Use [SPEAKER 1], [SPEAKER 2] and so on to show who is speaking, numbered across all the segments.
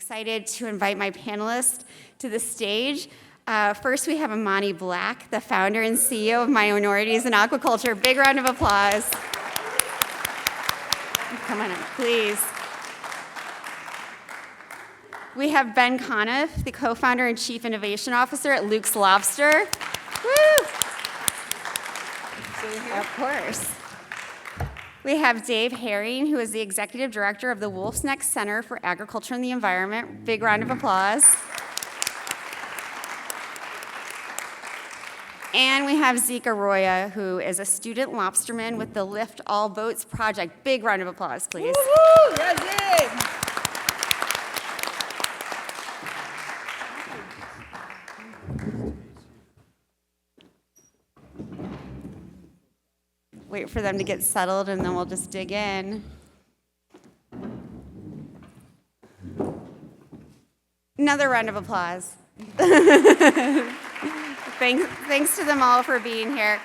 [SPEAKER 1] excited to invite my panelists to the stage. First, we have Imani Black, the founder and CEO of Minorities in Aquaculture. Big round of applause. Come on up, please. We have Ben Conniff, the co-founder and chief innovation officer at Luke's Lobster. Woo! Of course. We have Dave Herring, who is the executive director of the Wolfe's Next Center for Agriculture and the Environment. Big round of applause. And we have Iraoya, who is a student lobsterman with the Lift All Boats project. Big round of applause, please.
[SPEAKER 2] Woo-hoo! Yes,
[SPEAKER 1] Wait for them to get settled, and then we'll just dig in. Another round of applause. Thanks to them all for being here.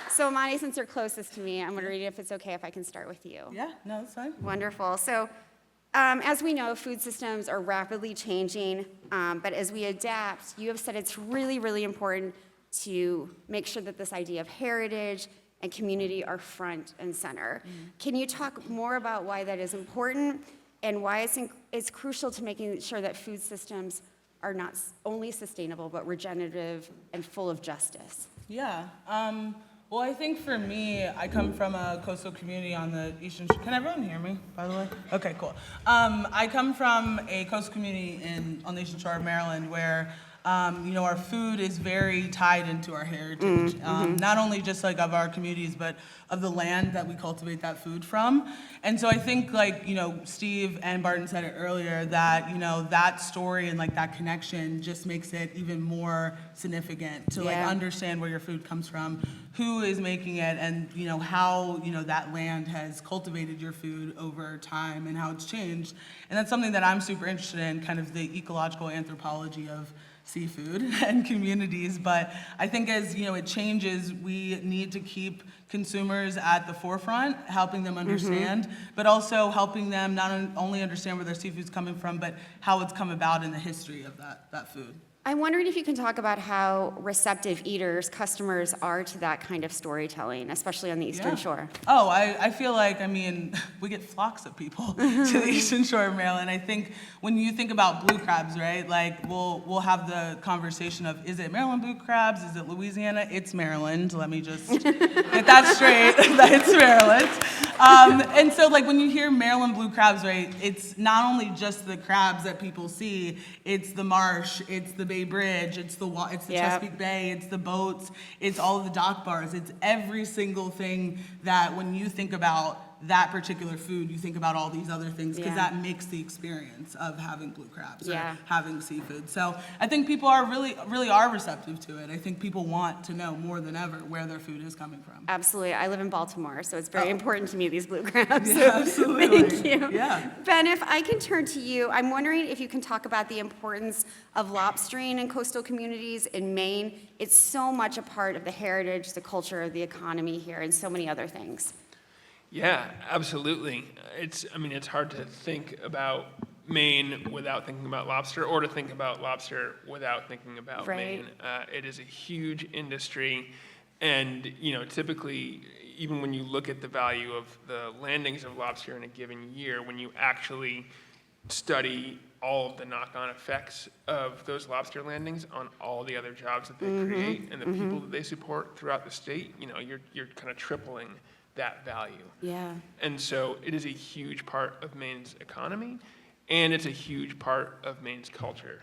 [SPEAKER 1] So, Imani, since you're closest to me, I'm wondering if it's okay if I can start with you.
[SPEAKER 2] Yeah, no, that's fine.
[SPEAKER 1] Wonderful. So, as we know, food systems are rapidly changing, but as we adapt, you have said it's really, really important to make sure that this idea of heritage and community are front and center. Can you talk more about why that is important and why it's crucial to making sure that food systems are not only sustainable, but regenerative and full of justice?
[SPEAKER 2] Yeah. Well, I think for me, I come from a coastal community on the eastern shore. Can everyone hear me, by the way? Okay, cool. I come from a coastal community on the eastern shore of Maryland where our food is very tied into our heritage, not only just like of our communities, but of the land that we cultivate that food from. And so I think Steve and Barton said it earlier that, that story and like that connection just makes it even more significant to understand where your food comes from, who is making it, and, how, that land has cultivated your food over time and how it's changed. And that's something that I'm super interested in, kind of the ecological anthropology of seafood and communities, but I think as it changes, we need to keep consumers at the forefront, helping them understand, but also helping them not only understand where their seafood's coming from, but how it's come about in the history of that food.
[SPEAKER 1] I'm wondering if you can talk about how receptive eaters, customers are to that kind of storytelling, especially on the Eastern Shore.
[SPEAKER 2] Oh, I feel like, we get flocks of people to the Eastern Shore of Maryland. I think when you think about blue crabs, right, like we'll have the conversation of, is it Maryland blue crabs? Is it Louisiana? It's Maryland. Let me just get that straight. It's Maryland. And so like when you hear Maryland blue crabs, right, it's not only just the crabs that people see, it's the marsh, it's the Bay Bridge, it's the Chesapeake Bay, it's the boats, it's all of the dock bars, it's every single thing that when you think about that particular food, you think about all these other things because that makes the experience of having blue crabs or having seafood. So I think people are really are receptive to it. I think people want to know more than ever where their food is coming from.
[SPEAKER 1] Absolutely. I live in Baltimore, so it's very important to me, these blue crabs.
[SPEAKER 2] Yeah, absolutely.
[SPEAKER 1] Thank you.
[SPEAKER 2] Yeah.
[SPEAKER 1] Ben, if I can turn to you, I'm wondering if you can talk about the importance of lobstering in coastal communities in Maine. It's so much a part of the heritage, the culture, the economy here, and so many other things.
[SPEAKER 3] Yeah, absolutely. It's hard to think about Maine without thinking about lobster, or to think about lobster without thinking about Maine. It is a huge industry, and typically, even when you look at the value of the landings of lobster in a given year, when you actually study all of the knock-on effects of those lobster landings on all the other jobs that they create and the people that they support throughout the state, you're kind of tripling that value.
[SPEAKER 1] Yeah.
[SPEAKER 3] And so it is a huge part of Maine's economy, and it's a huge part of Maine's culture,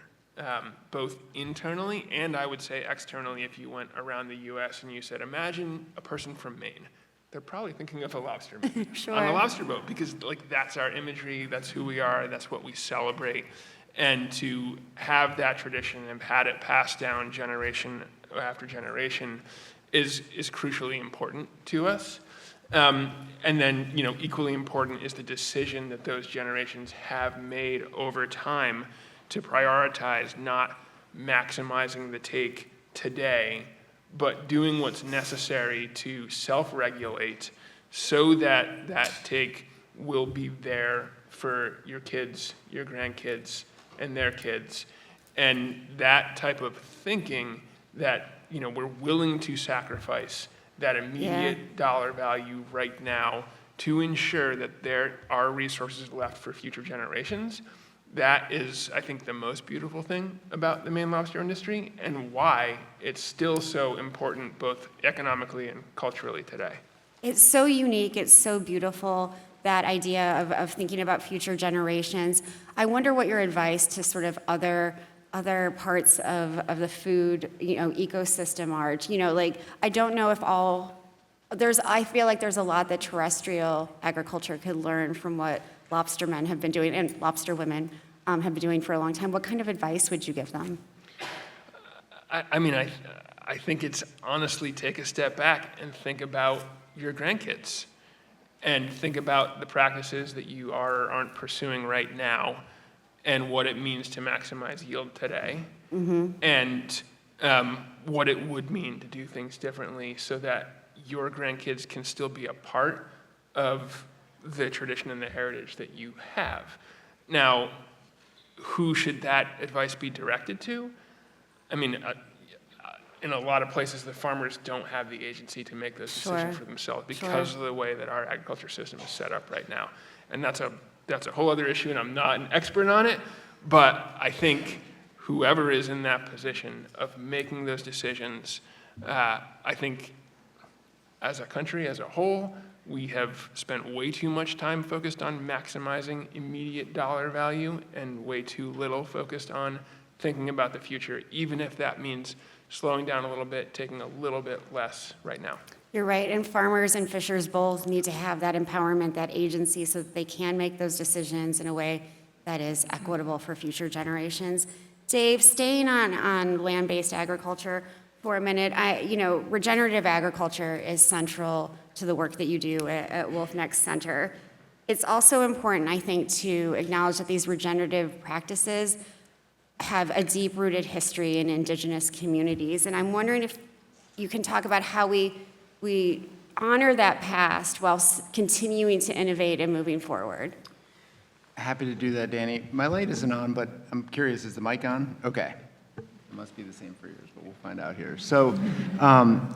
[SPEAKER 3] both internally and I would say externally. If you went around the U.S. and you said, imagine a person from Maine, they're probably thinking of a lobsterman on a lobster boat, because that's our imagery, that's who we are, that's what we celebrate. And to have that tradition and had it passed down generation after generation is crucially important to us. And then, equally important is the decision that those generations have made over time to prioritize not maximizing the take today, but doing what's necessary to self-regulate so that that take will be there for your kids, your grandkids, and their kids. And that type of thinking that, we're willing to sacrifice that immediate dollar value right now to ensure that there are resources left for future generations, that is, I think, the most beautiful thing about the Maine lobster industry and why it's still so important both economically and culturally today.
[SPEAKER 1] It's so unique, it's so beautiful, that idea of thinking about future generations. I wonder what your advice to sort of other parts of the food, ecosystem are. I don't know if I feel like there's a lot that terrestrial agriculture could learn from what lobstermen have been doing, and lobster women have been doing for a long time. What kind of advice would you give them?
[SPEAKER 3] I think it's honestly take a step back and think about your grandkids and think about the practices that you are or aren't pursuing right now and what it means to maximize yield today, and what it would mean to do things differently so that your grandkids can still be a part of the tradition and the heritage that you have. Now, who should that advice be directed to? In a lot of places, the farmers don't have the agency to make those decisions for themselves because of the way that our agriculture system is set up right now. And that's a whole other issue, and I'm not an expert on it, but I think whoever is in that position of making those decisions, I think as a country, as a whole, we have spent way too much time focused on maximizing immediate dollar value and way too little focused on thinking about the future, even if that means slowing down a little bit, taking a little bit less right now.
[SPEAKER 1] You're right, and farmers and fishers both need to have that empowerment, that agency, so that they can make those decisions in a way that is equitable for future generations. Dave, staying on land-based agriculture for a minute, regenerative agriculture is central to the work that you do at Wolfe Next Center. It's also important, I think, to acknowledge that these regenerative practices have a deep-rooted history in indigenous communities, and I'm wondering if you can talk about how we honor that past while continuing to innovate and moving forward.
[SPEAKER 4] Happy to do that, Danny. My light isn't on, but I'm curious, is the mic on? Okay. It must be the same for yours, but we'll find out here. So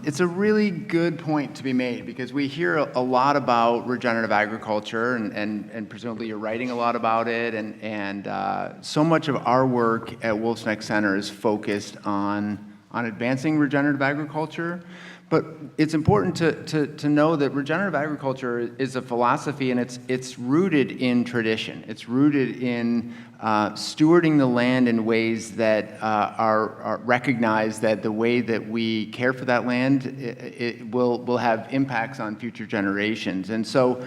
[SPEAKER 4] it's a really good point to be made because we hear a lot about regenerative agriculture and presumably you're writing a lot about it and so much of our work at Wolfe Next Center is focused on advancing regenerative agriculture. But it's important to know that regenerative agriculture is a philosophy, and it's rooted in tradition. It's rooted in stewarding the land in ways that are recognize that the way that we care for that land it will have impacts on future generations. And so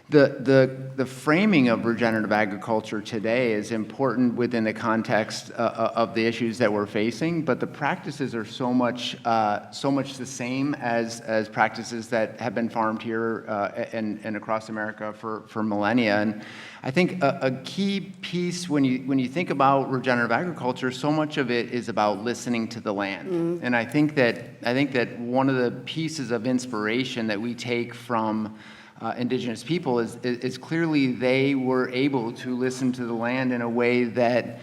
[SPEAKER 4] the framing of regenerative agriculture today is important within the context of the issues that we're facing, but the practices are so much the same as practices that have been farmed here and across America for millennia. And I think a key piece when you think about regenerative agriculture, so much of it is about listening to the land. And I think that one of the pieces of inspiration that we take from indigenous people is clearly they were able to listen to the land in a way that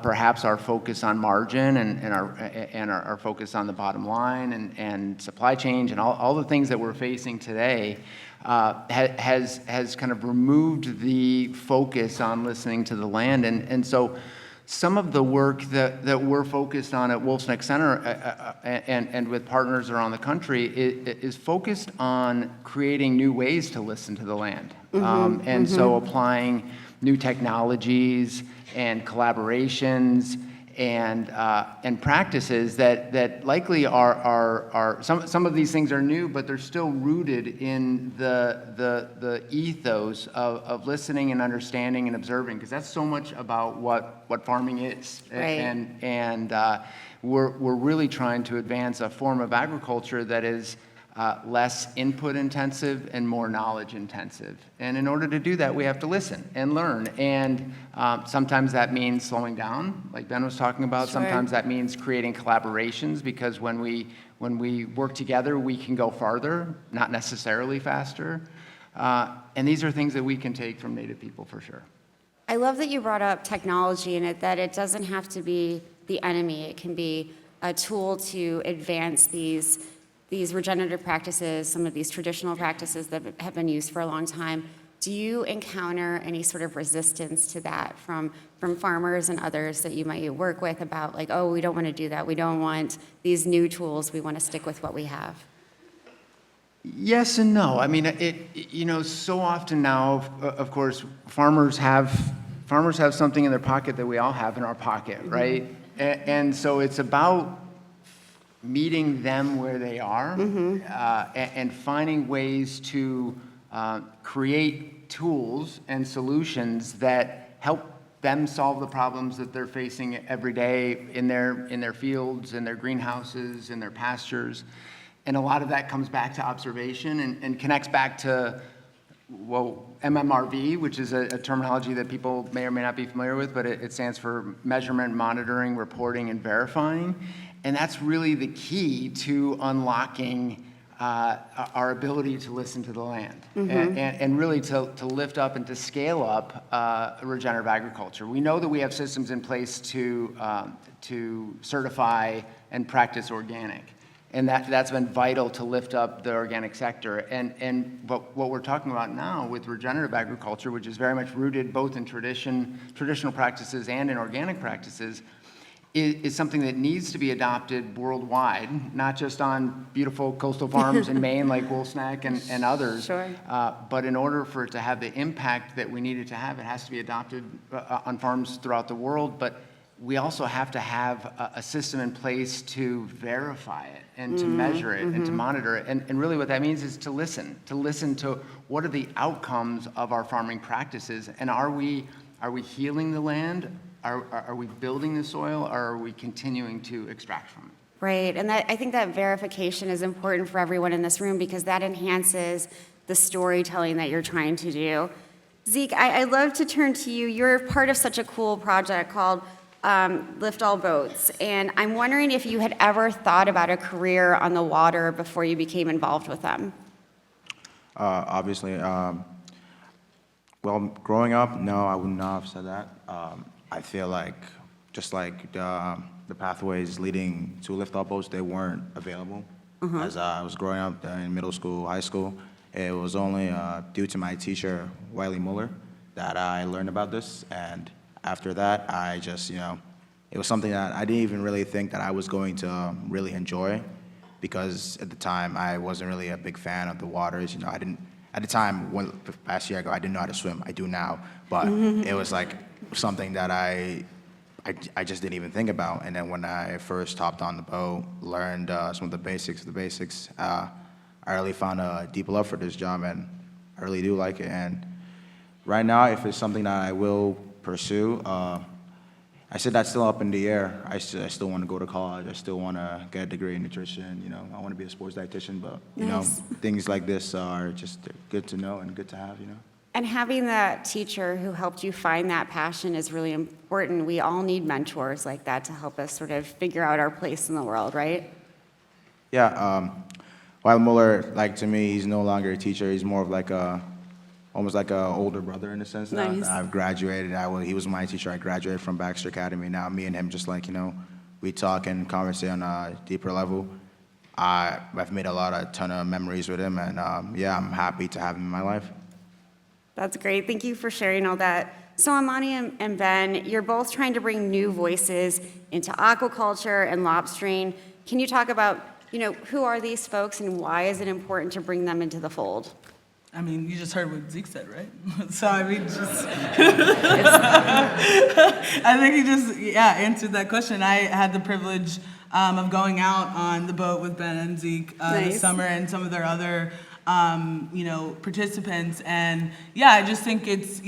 [SPEAKER 4] perhaps our focus on margin and our focus on the bottom line and supply chain and all the things that we're facing today has kind of removed the focus on listening to the land. And so some of the work that we're focused on at Wolfe Next Center and with partners around the country is focused on creating new ways to listen to the land. So applying new technologies and collaborations and practices that likely are some of these things are new, but they're still rooted in the ethos of listening and understanding and observing, because that's so much about what farming is.
[SPEAKER 1] Right.
[SPEAKER 4] And we're really trying to advance a form of agriculture that is less input intensive and more knowledge intensive. And in order to do that, we have to listen and learn. And sometimes that means slowing down, like Ben was talking about.
[SPEAKER 1] Sure.
[SPEAKER 4] Sometimes that means creating collaborations, because when we work together, we can go farther, not necessarily faster. And these are things that we can take from Native people for sure.
[SPEAKER 1] I love that you brought up technology and that it doesn't have to be the enemy. It can be a tool to advance these regenerative practices, some of these traditional practices that have been used for a long time. Do you encounter any sort of resistance to that from farmers and others that you might work with about like, oh, we don't want to do that. We don't want these new tools. We want to stick with what we have?
[SPEAKER 4] Yes and no. I mean, so often now, of course, farmers have something in their pocket that we all have in our pocket, right? And so it's about meeting them where they are and finding ways to create tools and solutions that help them solve the problems that they're facing every day in their fields, in their greenhouses, in their pastures. And a lot of that comes back to observation and connects back to, well, MMRV, which is a terminology that people may or may not be familiar with, but it stands for measurement, monitoring, reporting, and verifying. And that's really the key to unlocking our ability to listen to the land and really to lift up and to scale up regenerative agriculture. We know that we have systems in place to certify and practice organic. And that's been vital to lift up the organic sector. And what we're talking about now with regenerative agriculture, which is very much rooted both in traditional practices and in organic practices, is something that needs to be adopted worldwide, not just on beautiful coastal farms in Maine like Wolfe's Neck and others.
[SPEAKER 1] Sure.
[SPEAKER 4] But in order for it to have the impact that we need it to have, it has to be adopted on farms throughout the world. But we also have to have a system in place to verify it and to measure it and to monitor it. And really what that means is to listen to what are the outcomes of our farming practices, and are we healing the land? Are we building the soil, or are we continuing to extract from it?
[SPEAKER 1] Right, and I think that verification is important for everyone in this room because that enhances the storytelling that you're trying to do. Zeke, I'd love to turn to you. You're part of such a cool project called Lift All Boats, and I'm wondering if you had ever thought about a career on the water before you became involved with them.
[SPEAKER 5] Obviously, well, growing up, no, I would not have said that. I feel like just like the pathways leading to lift all boats, they weren't available. As I was growing up in middle school, high school, it was only due to my teacher, Wiley Muller, that I learned about this. And after that, I just, it was something that I didn't even really think that I was going to really enjoy, because at the time I wasn't really a big fan of the waters. I didn't, at the time, the past year ago, I didn't know how to swim. I do now, but it was like something that I just didn't even think about. And then when I first hopped on the boat, learned some of the basics, I really found a deep love for this job, and I really do like it. And right now, if it's something that I will pursue, I said that's still up in the air. I still want to go to college. I still want to get a degree in nutrition. I want to be a sports dietitian, but
[SPEAKER 1] Nice.
[SPEAKER 5] Things like this are just good to know and good to have.
[SPEAKER 1] And having that teacher who helped you find that passion is really important. We all need mentors like that to help us sort of figure out our place in the world, right?
[SPEAKER 5] Yeah. While Muller, to me, he's no longer a teacher. He's more of almost like an older brother in a sense.
[SPEAKER 1] Nice.
[SPEAKER 5] I've graduated. He was my teacher. I graduated from Baxter Academy. Now me and him just we talk and converse on a deeper level. I've made a ton of memories with him, and I'm happy to have him in my life.
[SPEAKER 1] That's great. Thank you for sharing all that. So Imani and Ben, you're both trying to bring new voices into aquaculture and lobstering. Can you talk about, who are these folks and why is it important to bring them into the fold?
[SPEAKER 2] I mean, you just heard what Zeke said, right? So, I think he just, answered that question. I had the privilege of going out on the boat with Ben and Zeke this summer and some of their other participants. And I just think it's,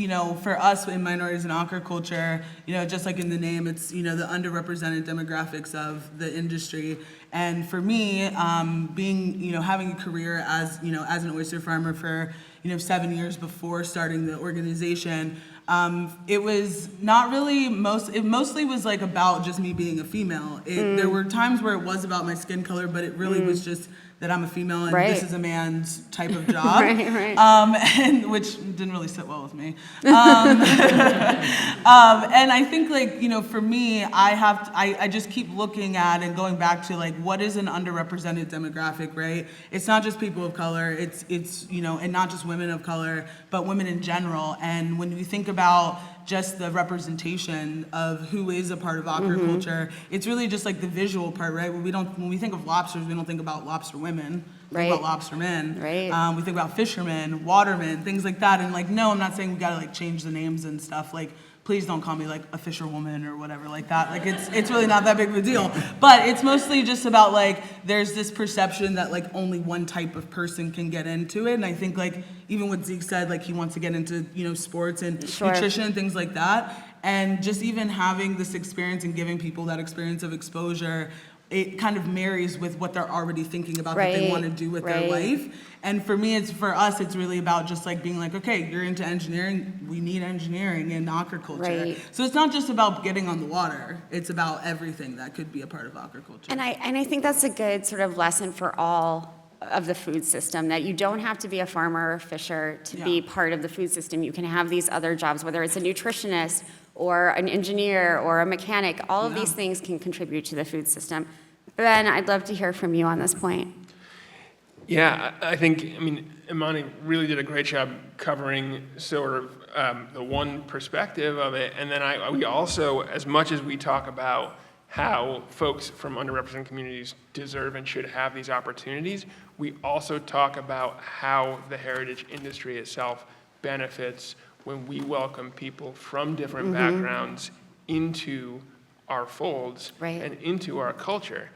[SPEAKER 2] for us in minorities in aquaculture, just like in the name, it's, the underrepresented demographics of the industry. And for me, being, having a career as, as an oyster farmer for, 7 years before starting the organization, it was not really it mostly was about just me being a female. There were times where it was about my skin color, but it really was just that I'm a female and
[SPEAKER 1] Right.
[SPEAKER 2] this is a man's type of job.
[SPEAKER 1] Right.
[SPEAKER 2] And which didn't really sit well with me. And I think, like, you know, for me, I just keep looking at and going back to, like, what is an underrepresented demographic, right? It's not just people of color, it's you know, and not just women of color, but women in general. And when we think about just the representation of who is a part of aquaculture, it's really just like the visual part, right? When we think of lobsters, we don't think about lobster women. We think about lobster men.
[SPEAKER 1] Right.
[SPEAKER 2] We think about fishermen, watermen, things like that. And like, no, I'm not saying we gotta like change the names and stuff. Like, please don't call me like a fisherwoman or whatever like that. Like, it's really not that big of a deal. But it's mostly just about like, there's this perception that like only one type of person can get into it. And I think like, even what Zeke said, like he wants to get into, you know, sports and nutrition and things like that. And just even having this experience and giving people that experience of exposure, it kind of marries with what they're already thinking about that they want to do with their life. And for me, for us, it's really about just like being like, okay, you're into engineering, we need engineering and aquaculture.
[SPEAKER 1] Right.
[SPEAKER 2] So it's not just about getting on the water, it's about everything that could be a part of aquaculture.
[SPEAKER 1] And I think that's a good sort of lesson for all of the food system, that you don't have to be a farmer or a fisher to be part of the food system. You can have these other jobs, whether it's a nutritionist or an engineer or a mechanic. All of these things can contribute to the food system. Ben, I'd love to hear from you on this point.
[SPEAKER 3] Yeah, I mean, Imani really did a great job covering sort of the one perspective of it. And then we also, as much as we talk about how folks from underrepresented communities deserve and should have these opportunities, we also talk about how the heritage industry itself benefits when we welcome people from different backgrounds into our folds and into our culture.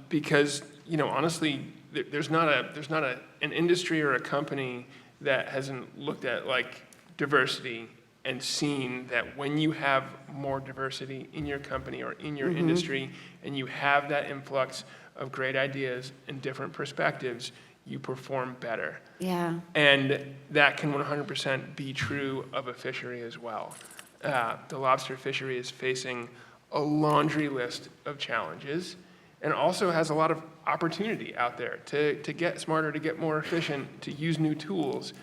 [SPEAKER 3] Because, you know, honestly, there's not an industry or a company that hasn't looked at like diversity and seen that when you have more diversity in your company or in your industry, and you have that influx of great ideas and different perspectives, you perform better.
[SPEAKER 1] Yeah.
[SPEAKER 3] And that can 100% be true of a fishery as well. The lobster fishery is facing a laundry list of challenges and also has a lot of opportunity out there to get smarter, to get more efficient, to use new tools.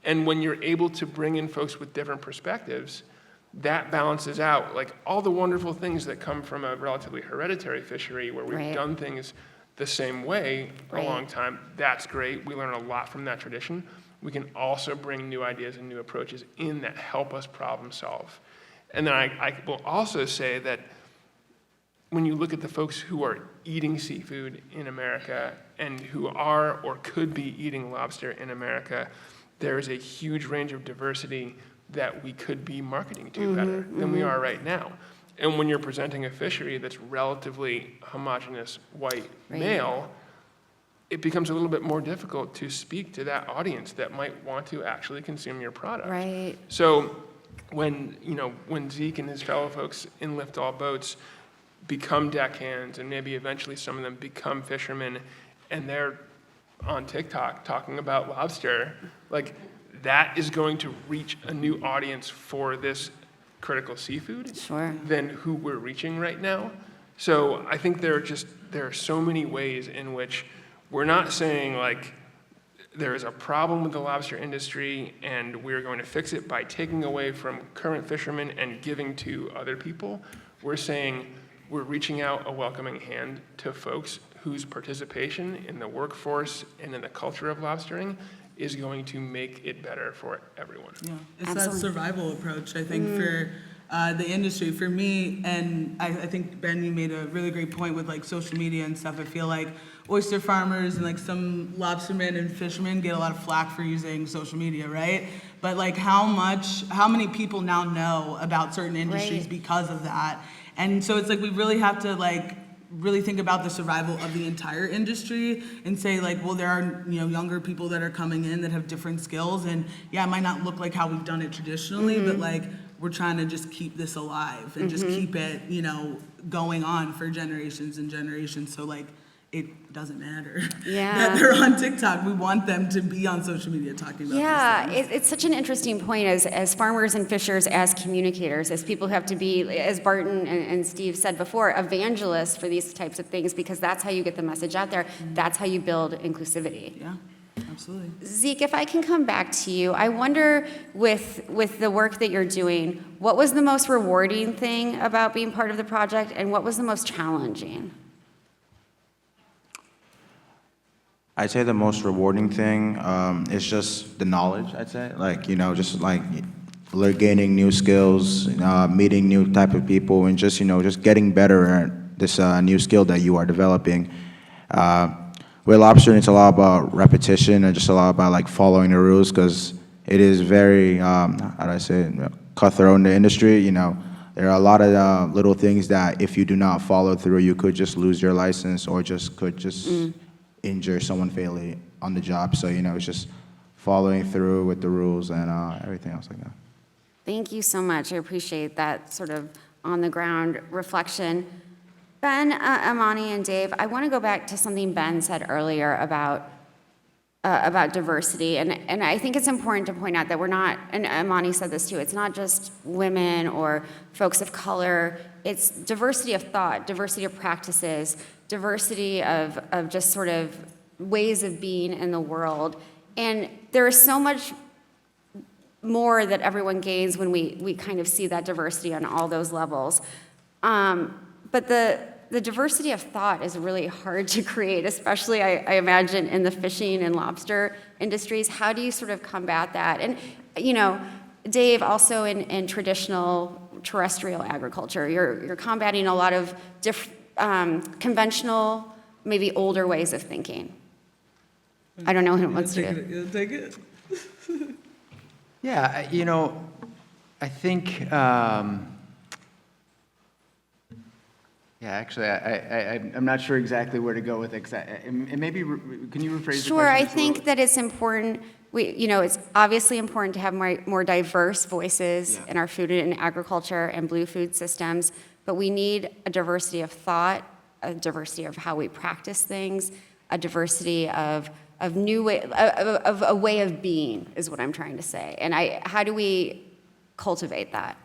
[SPEAKER 3] And when you're able to bring in folks with different perspectives, that balances out like all the wonderful things that come from a relatively hereditary fishery where we've done things the same way for a long time. That's great. We learn a lot from that tradition. We can also bring new ideas and new approaches in that help us problem solve. And then I will also say that when you look at the folks who are eating seafood in America and who are or could be eating lobster in America, there is a huge range of diversity that we could be marketing to better than we are right now. And when you're presenting a fishery that's relatively homogeneous white male, it becomes a little bit more difficult to speak to that audience that might want to actually consume your product.
[SPEAKER 1] Right.
[SPEAKER 3] So when Zeke and his fellow folks in Lift All Boats become deckhands and maybe eventually some of them become fishermen and they're on TikTok talking about lobster, like that is going to reach a new audience for this critical seafood than who we're reaching right now. So I think there are so many ways in which we're not saying like there is a problem with the lobster industry and we're going to fix it by taking away from current fishermen and giving to other people. We're saying we're reaching out a welcoming hand to folks whose participation in the workforce and in the culture of lobstering is going to make it better for everyone.
[SPEAKER 2] Yeah, it's that survival approach, I think, for the industry. For me, and I think, Ben, you made a really great point with like social media and stuff. I feel like oyster farmers and like some lobstermen and fishermen get a lot of flack for using social media, right? But like how many people now know about certain industries because of that? And so it's like we really have to like really think about the survival of the entire industry and say like, well, there are, you know, younger people that are coming in that have different skills, and yeah, it might not look like how we've done it traditionally, but like we're trying to just keep this alive and just keep it, you know, going on for generations and generations. So like it doesn't matter
[SPEAKER 1] Yeah.
[SPEAKER 2] that they're on TikTok. We want them to be on social media talking about
[SPEAKER 1] Yeah,
[SPEAKER 2] these things.
[SPEAKER 1] it's such an interesting point as farmers and fishers, as communicators, as people who have to be, as Barton and Steve said before, evangelists for these types of things, because that's how you get the message out there. That's how you build inclusivity.
[SPEAKER 2] Yeah, absolutely.
[SPEAKER 1] Zeke, if I can come back to you, I wonder with the work that you're doing, what was the most rewarding thing about being part of the project, and what was the most challenging?
[SPEAKER 5] I'd say the most rewarding thing is just the knowledge, I'd say. Like, just like gaining new skills, meeting new type of people, and just, just getting better at this new skill that you are developing. With Lobster, it's a lot about repetition and just a lot about like following the rules, because it is very, how do I say it, cutthroat in the industry. There are a lot of little things that if you do not follow through, you could just lose your license or could injure someone fatally on the job. So, it's just following through with the rules and everything else like that.
[SPEAKER 1] Thank you so much. I appreciate that sort of on-the-ground reflection. Ben, Imani, and Dave, I want to go back to something Ben said earlier about diversity, and I think it's important to point out that we're not, and Imani said this too, it's not just women or folks of color, it's diversity of thought, diversity of practices, diversity of just sort of ways of being in the world. And there is so much more that everyone gains when we kind of see that diversity on all those levels. But the diversity of thought is really hard to create, especially I imagine in the fishing and lobster industries. How do you sort of combat that? And, Dave, also in traditional terrestrial agriculture, you're combating a lot of conventional, maybe older ways of thinking. I don't know who wants to.
[SPEAKER 2] Take it.
[SPEAKER 4] Yeah, I think, actually, I'm not sure exactly where to go with it. And maybe, can you rephrase the question?
[SPEAKER 1] Sure, I think that it's important, it's obviously important to have more diverse voices in our food and agriculture and blue food systems, but we need a diversity of thought, a diversity of how we practice things, a diversity of new way, of a way of being is what I'm trying to say. And how do we cultivate that?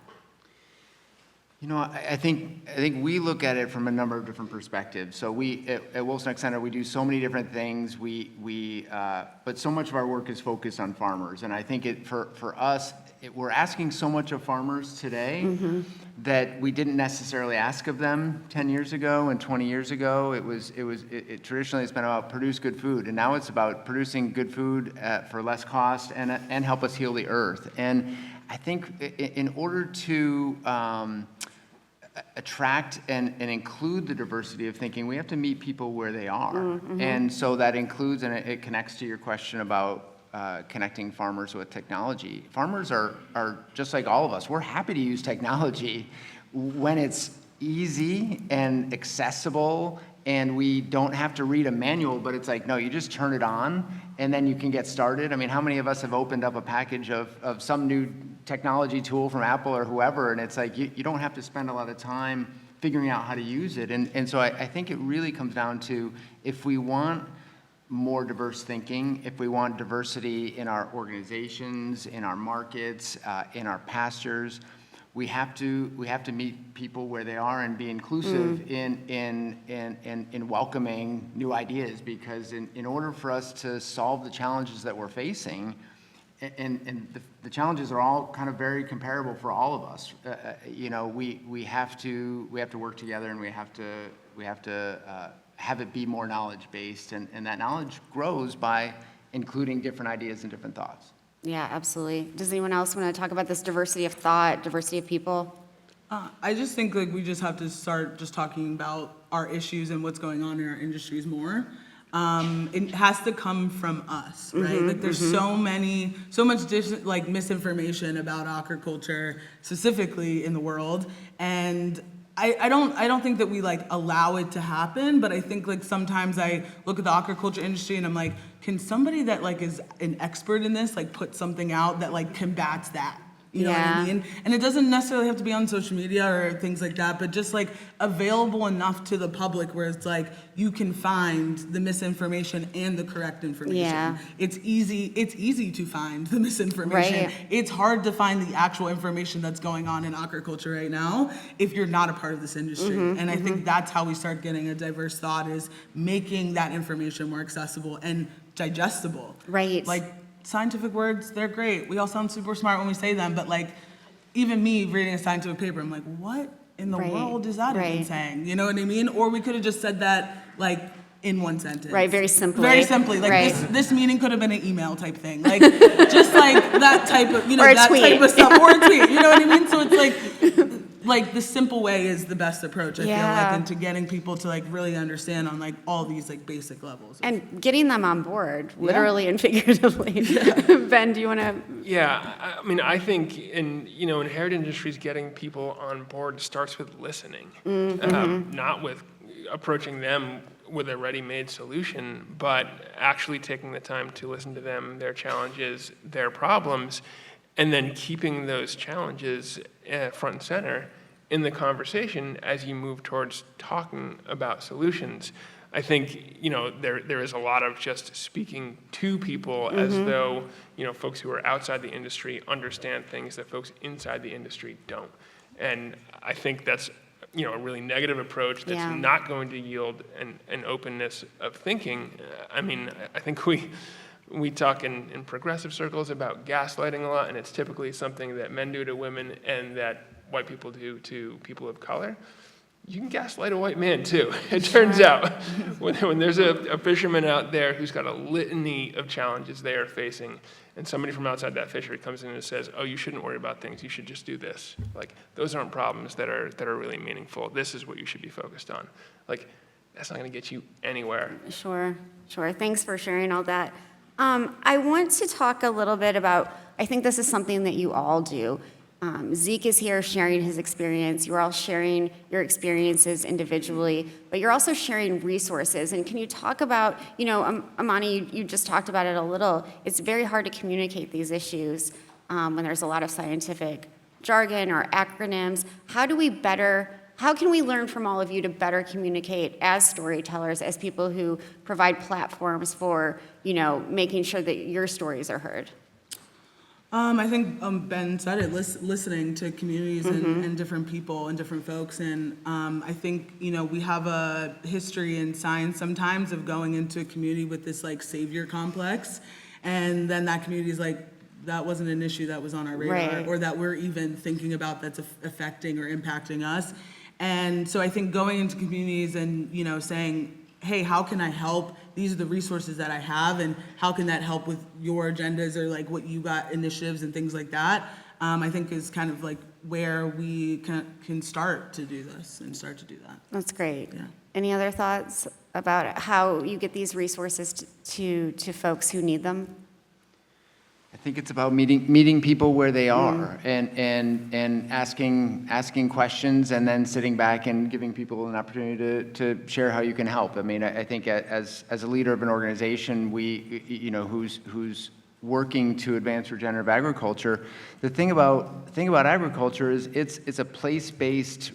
[SPEAKER 4] I think we look at it from a number of different perspectives. So we at Wolf's Neck Center, we do so many different things. But so much of our work is focused on farmers, and I think for us, we're asking so much of farmers today that we didn't necessarily ask of them 10 years ago and 20 years ago. It traditionally has been about produce good food, and now it's about producing good food for less cost and help us heal the earth. And I think in order to attract and include the diversity of thinking, we have to meet people where they are. And so that includes, and it connects to your question about connecting farmers with technology. Farmers are just like all of us. We're happy to use technology when it's easy and accessible and we don't have to read a manual, but it's like, no, you just turn it on and then you can get started. I mean, how many of us have opened up a package of some new technology tool from Apple or whoever, and it's like, you don't have to spend a lot of time figuring out how to use it. And so I think it really comes down to, if we want more diverse thinking, if we want diversity in our organizations, in our markets, in our pastures, we have to meet people where they are and be inclusive in welcoming new ideas, because in order for us to solve the challenges that we're facing, and the challenges are all kind of very comparable for all of us. We have to work together, and we have to have it be more knowledge-based, and that knowledge grows by including different ideas and different thoughts.
[SPEAKER 1] Yeah, absolutely. Does anyone else want to talk about this diversity of thought, diversity of people?
[SPEAKER 2] I just think we just have to start just talking about our issues and what's going on in our industries more. It has to come from us, right? There's so much misinformation about aquaculture specifically in the world, and I don't think that we allow it to happen, but I think sometimes I look at the aquaculture industry and I'm like, can somebody that is an expert in this put something out that combats that, You know what
[SPEAKER 1] Yeah.
[SPEAKER 2] I mean? And it doesn't necessarily have to be on social media or things like that, but just like available enough to the public where it's like you can find the misinformation and the correct information.
[SPEAKER 1] Yeah.
[SPEAKER 2] It's easy to find the misinformation.
[SPEAKER 1] Right.
[SPEAKER 2] It's hard to find the actual information that's going on in aquaculture right now if you're not a part of this industry. And I think that's how we start getting a diverse thought, is making that information more accessible and digestible.
[SPEAKER 1] Right.
[SPEAKER 2] Like, scientific words, they're great. We all sound super smart when we say them, but like, even me reading a scientific paper, I'm like, what in the
[SPEAKER 1] Right,
[SPEAKER 2] world is that even
[SPEAKER 1] right.
[SPEAKER 2] saying? You know what I mean? Or we could have just said that like in one sentence.
[SPEAKER 1] Right, very simply.
[SPEAKER 2] Very simply. Like
[SPEAKER 1] Right.
[SPEAKER 2] this meeting could have been an email type thing. Like just like that type of,
[SPEAKER 1] Or a
[SPEAKER 2] that
[SPEAKER 1] tweet.
[SPEAKER 2] type of stuff. Or a tweet. You know what I mean? So it's like the simple way is the best approach, I feel
[SPEAKER 1] Yeah.
[SPEAKER 2] like, into getting people to like really understand on like all these like basic levels.
[SPEAKER 1] And getting them on board, literally and figuratively. Ben, do you want to?
[SPEAKER 3] Yeah, I mean, I think in heritage industries, getting people on board starts with listening, not with approaching them with a ready-made solution, but actually taking the time to listen to them, their challenges, their problems, and then keeping those challenges front and center in the conversation as you move towards talking about solutions. I think, there is a lot of just speaking to people as though, folks who are outside the industry understand things that folks inside the industry don't. And I think that's, a really negative approach that's
[SPEAKER 1] Yeah.
[SPEAKER 3] not going to yield an openness of thinking. I mean, I think we talk in progressive circles about gaslighting a lot, and it's typically something that men do to women and that white people do to people of color. You can gaslight a white man too. It turns out when there's a fisherman out there who's got a litany of challenges they are facing, and somebody from outside that fishery comes in and says, "Oh, you shouldn't worry about things. You should just do this." Like, those aren't problems that are really meaningful. This is what you should be focused on. Like, that's not going to get you anywhere.
[SPEAKER 1] Sure. Thanks for sharing all that. I want to talk a little bit about, I think this is something that you all do. Zeke is here sharing his experience. You're all sharing your experiences individually, but you're also sharing resources. And can you talk about, Imani, you just talked about it a little. It's very hard to communicate these issues when there's a lot of scientific jargon or acronyms. How can we learn from all of you to better communicate as storytellers, as people who provide platforms for, making sure that your stories are heard?
[SPEAKER 2] I think Ben said it, listening to communities and different people and different folks. And I think, we have a history in science sometimes of going into a community with this like savior complex. And then that community is like, that wasn't an issue that was on our radar,
[SPEAKER 1] Right.
[SPEAKER 2] or that we're even thinking about that's affecting or impacting us. And so I think going into communities and, saying, hey, how can I help? These are the resources that I have, and how can that help with your agendas or like what you got initiatives and things like that, I think is kind of like where we can start to do this and start to do that.
[SPEAKER 1] That's great.
[SPEAKER 2] Yeah.
[SPEAKER 1] Any other thoughts about how you get these resources to folks who need them?
[SPEAKER 4] I think it's about meeting people where they are and asking questions, and then sitting back and giving people an opportunity to share how you can help. I mean, I think as a leader of an organization, who's working to advance regenerative agriculture, the thing about agriculture is it's a place-based,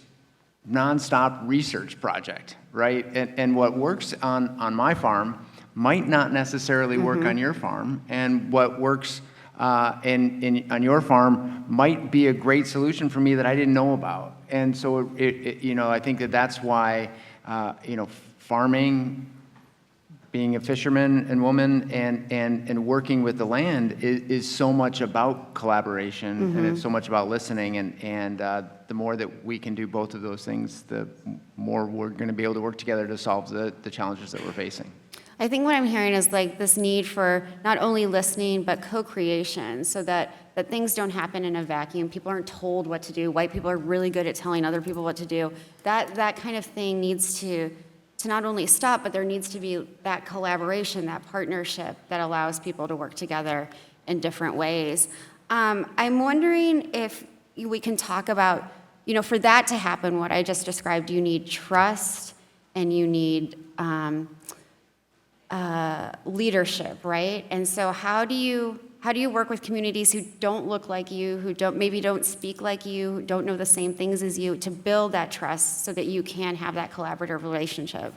[SPEAKER 4] nonstop research project, right? And what works on my farm might not necessarily work on your farm, and what works on your farm might be a great solution for me that I didn't know about. And so I think that's why farming, being a fisherman and woman, and working with the land is so much about collaboration, and it's so much about listening, and the more that we can do both of those things, the more we're going to be able to work together to solve the challenges that we're facing.
[SPEAKER 1] I think what I'm hearing is like this need for not only listening, but co-creation, so that things don't happen in a vacuum. People aren't told what to do. White people are really good at telling other people what to do. That kind of thing needs to not only stop, but there needs to be that collaboration, that partnership that allows people to work together in different ways. I'm wondering if we can talk about, for that to happen, what I just described, you need trust and you need leadership, right? And so how do you How do you work with communities who don't look like you, who maybe don't speak like you, who don't know the same things as you, to build that trust so that you can have that collaborative relationship?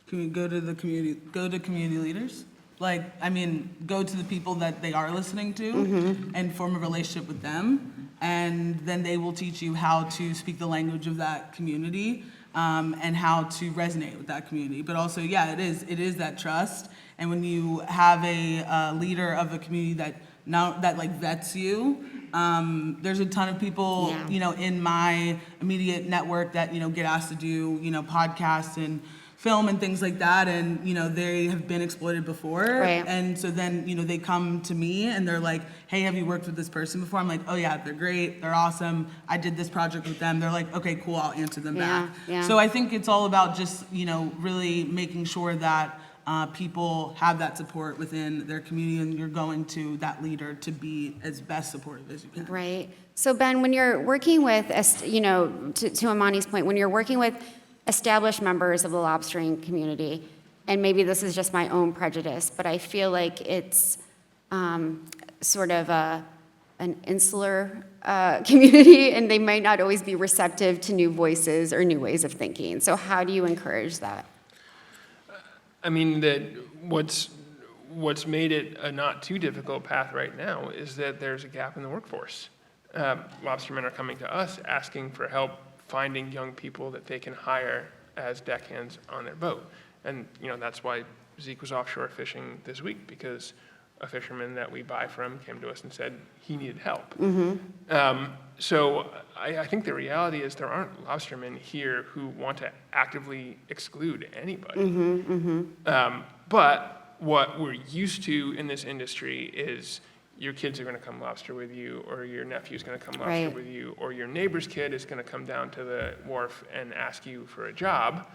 [SPEAKER 2] Can we go to the community, go to community leaders? Like, I mean, go to the people that they are listening to and form a relationship with them. And then they will teach you how to speak the language of that community and how to resonate with that community. But also, yeah, it is that trust. And when you have a leader of a community that like vets you, there's a ton of people,
[SPEAKER 1] Yeah.
[SPEAKER 2] In my immediate network that, get asked to do, podcasts and film and things like that, and they have been exploited before,
[SPEAKER 1] Right.
[SPEAKER 2] and so then they come to me and they're like, hey, have you worked with this person before? I'm like, oh yeah, they're great, they're awesome, I did this project with them. They're like, okay, cool, I'll answer them back.
[SPEAKER 1] Yeah.
[SPEAKER 2] So I think it's all about just really making sure that people have that support within their community, and you're going to that leader to be as best supportive as you can.
[SPEAKER 1] Right. So Ben, when you're working with, to Imani's point, when you're working with established members of the lobstering community, and maybe this is just my own prejudice, but I feel like it's sort of an insular community, and they might not always be receptive to new voices or new ways of thinking. So how do you encourage that?
[SPEAKER 3] I mean, that what's made it a not too difficult path right now is that there's a gap in the workforce. Lobstermen are coming to us asking for help finding young people that they can hire as deckhands on their boat. And that's why Zeke was offshore fishing this week, because a fisherman that we buy from came to us and said he needed help. So I think the reality is there aren't lobstermen here who want to actively exclude anybody. But what we're used to in this industry is your kids are going to come lobster with you, or your nephew's going to come lobster
[SPEAKER 1] Right.
[SPEAKER 3] with you, or your neighbor's kid is going to come down to the wharf and ask you for a job.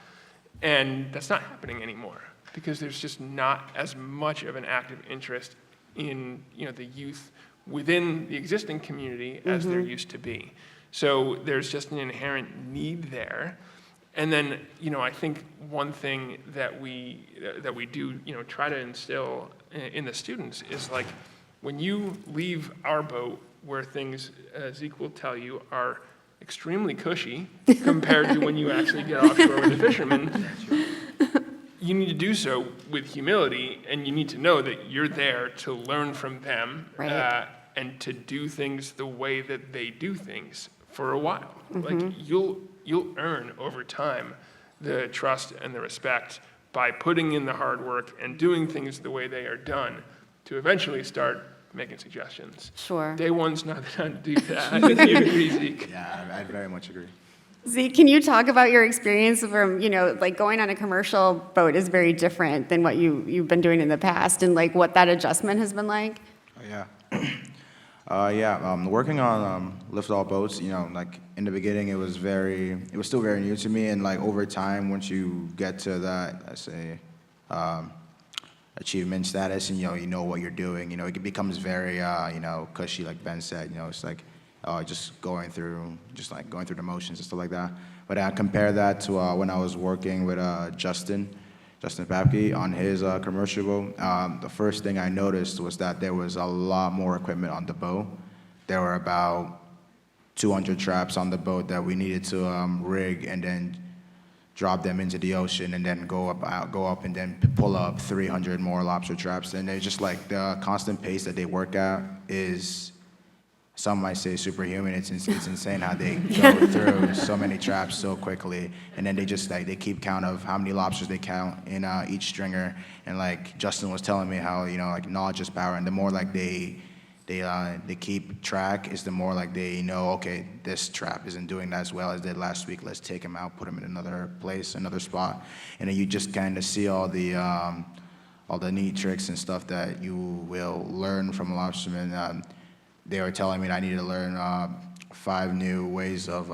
[SPEAKER 3] And that's not happening anymore, because there's just not as much of an active interest in the youth within the existing community as there used to be. So there's just an inherent need there. And then, I think one thing that we do, try to instill in the students is like, when you leave our boat, where things, Zeke will tell you, are extremely cushy compared to when you actually get offshore with a fisherman, you need to do so with humility, and you need to know that you're there to learn from them,
[SPEAKER 1] Right.
[SPEAKER 3] And to do things the way that they do things for a while. Like, you'll earn over time the trust and the respect by putting in the hard work and doing things the way they are done, to eventually start making suggestions.
[SPEAKER 1] Sure.
[SPEAKER 3] Day one's not the time to do that. I think you agree, Zeke.
[SPEAKER 5] Yeah, I very much agree.
[SPEAKER 1] Zeke, can you talk about your experience from, like going on a commercial boat is very different than what you've been doing in the past, and like what that adjustment has been like?
[SPEAKER 5] Working on lift-off boats, like in the beginning, it was still very new to me, and like over time, once you get to that, let's say, achievement status, and you know what you're doing, it becomes very cushy, like Ben said. It's like just going through the motions and stuff like that. But I compare that to when I was working with Justin Papke on his commercial boat. The first thing I noticed was that there was a lot more equipment on the boat. There were about 200 traps on the boat that we needed to rig and then drop them into the ocean, and then go up and then pull up 300 more lobster traps. And it's just like the constant pace that they work at is, some might say, superhuman. It's insane how they go through so many traps so quickly, and then they just they keep count of how many lobsters they count in each stringer. And like Justin was telling me how like knowledge is power, and the more like they keep track, is the more like they know, okay, this trap isn't doing that as well as did last week. Let's take him out, put him in another place, another spot, and then you just kind of see all the neat tricks and stuff that you will learn from lobstermen. They were telling me that I needed to learn 5 new ways of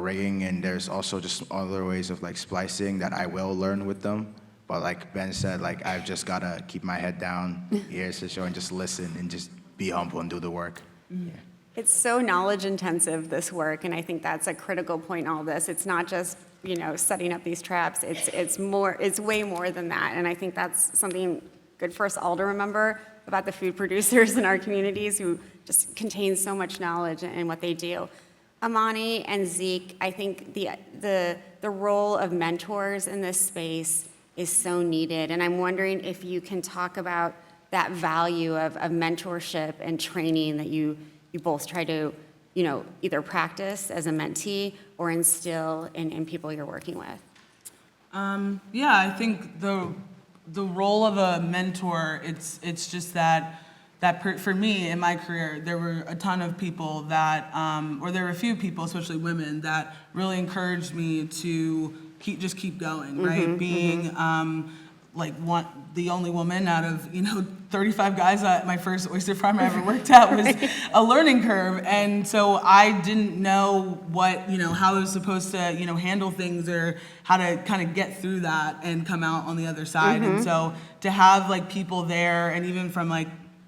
[SPEAKER 5] rigging, and there's also just other ways of like splicing that I will learn with them. But like Ben said, like I've just gotta keep my head down, ears to show, and just listen and just be humble and do the work. Yeah.
[SPEAKER 1] It's so knowledge intensive, this work, and I think that's a critical point in all this. It's not just, setting up these traps. It's way more than that, and I think that's something good for us all to remember about the food producers in our communities who just contain so much knowledge in what they do. Imani and Zeke, I think the role of mentors in this space is so needed, and I'm wondering if you can talk about that value of mentorship and training that you both try to, either practice as a mentee or instill in people you're working with.
[SPEAKER 2] Yeah, I think the role of a mentor, it's just that for me in my career, there were a ton of people that, or there were a few people, especially women, that really encouraged me to keep going, right? Being the only woman out of 35 guys at my first oyster farm I ever worked at was a learning curve, and so I didn't know how I was supposed to handle things or how to kind of get through that and come out on the other side. And so to have people there, and even from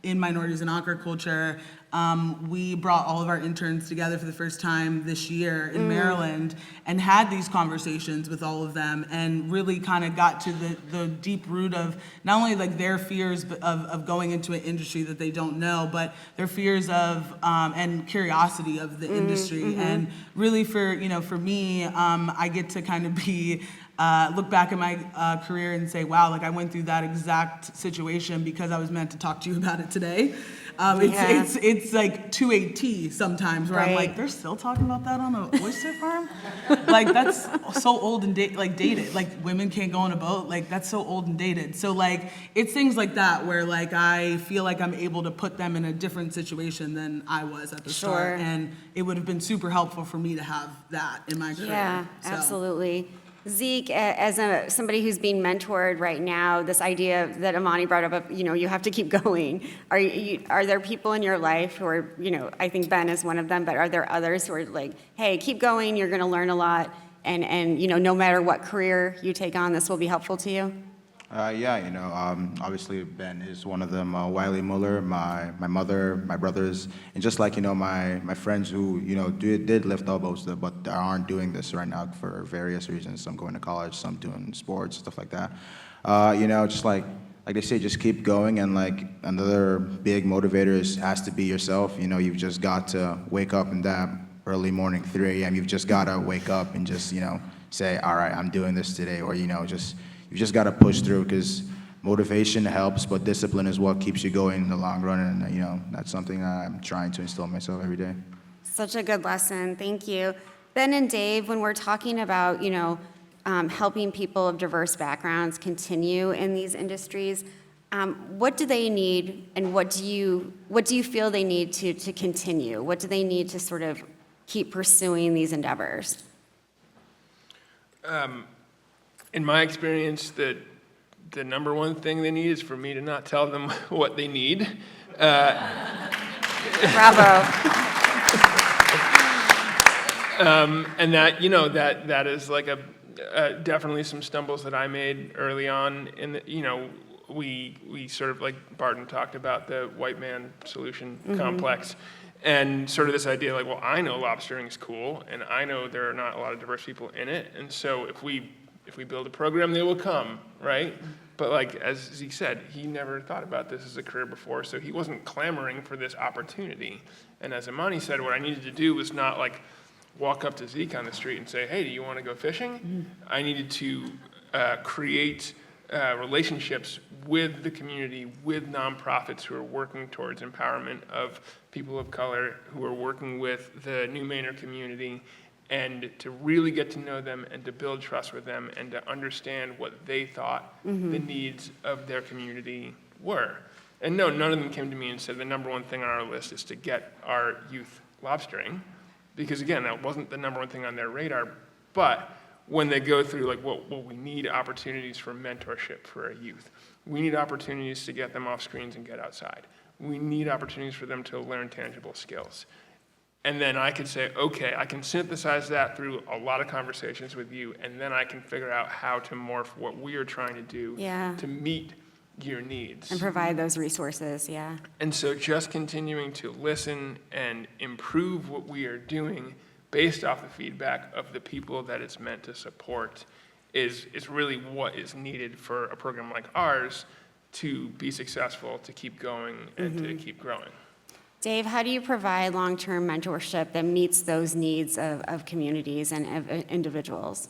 [SPEAKER 2] in Minorities in Aquaculture, we brought all of our interns together for the first time this year in Maryland and had these conversations with all of them and really kind of got to the deep root of not only their fears of going into an industry that they don't know, but their fears of and curiosity of the industry. And really for me, I get to kind of be look back at my career and say, wow, I went through that exact situation because I was meant to talk to you about it today. It's like to a T sometimes where I'm like, they're still talking about that on an oyster farm? That's so old and dated. Women can't go on a boat. That's so old and dated. So it's things like that where I feel like I'm able to put them in a different situation than I was at the start. And it would have been super helpful for me to have that in my career. Yeah,
[SPEAKER 1] so. Absolutely. Zeke, as somebody who's being mentored right now, this idea that Imani brought up of, you have to keep going. Are there people in your life who are, I think Ben is one of them, but are there others who are hey, keep going, you're going to learn a lot, and no matter what career you take on, this will be helpful to you?
[SPEAKER 5] Obviously Ben is one of them. Wiley Muller, my mother, my brothers, and just my friends who did lift all boats, but aren't doing this right now for various reasons. Some going to college, some doing sports, stuff like that. Just like they say, just keep going. And another big motivator has to be yourself. You've just got to wake up in that early morning, 3 a.m. You've just got to wake up and just say, all right, I'm doing this today, or you just got to push through, because motivation helps, but discipline is what keeps you going in the long run. And, that's something I'm trying to instill in myself every day.
[SPEAKER 1] Such a good lesson. Thank you. Ben and Dave, when we're talking about, helping people of diverse backgrounds continue in these industries, what do they need, and what do you feel they need to continue? What do they need to sort of keep pursuing these endeavors?
[SPEAKER 3] In my experience, the number one thing they need is for me to not tell them what they need.
[SPEAKER 1] Bravo.
[SPEAKER 3] And that, that is definitely some stumbles that I made early on. In we sort of, Barton talked about the white man solution complex. And sort of this idea well, I know lobstering is cool, and I know there are not a lot of diverse people in it, and so if we build a program, they will come, right? But as Zeke said, he never thought about this as a career before, so he wasn't clamoring for this opportunity. And as Imani said, what I needed to do was not walk up to Zeke on the street and say, hey, do you want to go fishing? I needed to create relationships with the community, with nonprofits who are working towards empowerment of people of color, who are working with the New Mainer community, and to really get to know them and to build trust with them and to understand what they thought the needs of their community were. And no, none of them came to me and said the number one thing on our list is to get our youth lobstering, because again, that wasn't the number one thing on their radar. But when they go through we need opportunities for mentorship for our youth. We need opportunities to get them off screens and get outside. We need opportunities for them to learn tangible skills. And then I could say, okay, I can synthesize that through a lot of conversations with you, and then I can figure out how to morph what we are trying to do to meet your needs.
[SPEAKER 1] And provide those resources,
[SPEAKER 3] And so just continuing to listen and improve what we are doing based off the feedback of the people that it's meant to support is really what is needed for a program like ours to be successful, to keep going, and to keep growing.
[SPEAKER 1] Dave, how do you provide long-term mentorship that meets those needs of communities and of individuals?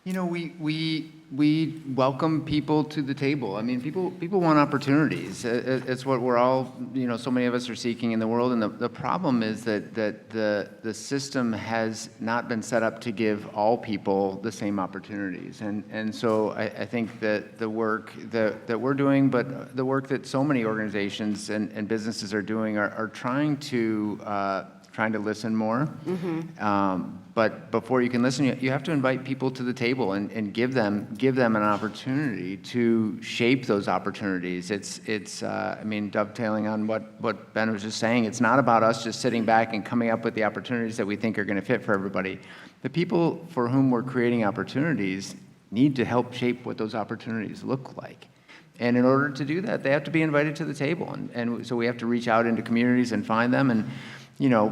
[SPEAKER 4] You know, we welcome people to the table. I mean, people want opportunities. It's what we're all, so many of us are seeking in the world. And the problem is that the system has not been set up to give all people the same opportunities. And so I think that the work that we're doing, but the work that so many organizations and businesses are doing are trying to listen more. But before you can listen, you have to invite people to the table and give them an opportunity to shape those opportunities. It's dovetailing on what Ben was just saying. It's not about us just sitting back and coming up with the opportunities that we think are going to fit for everybody. The people for whom we're creating opportunities need to help shape what those opportunities look like. And in order to do that, they have to be invited to the table. And so we have to reach out into communities and find them. And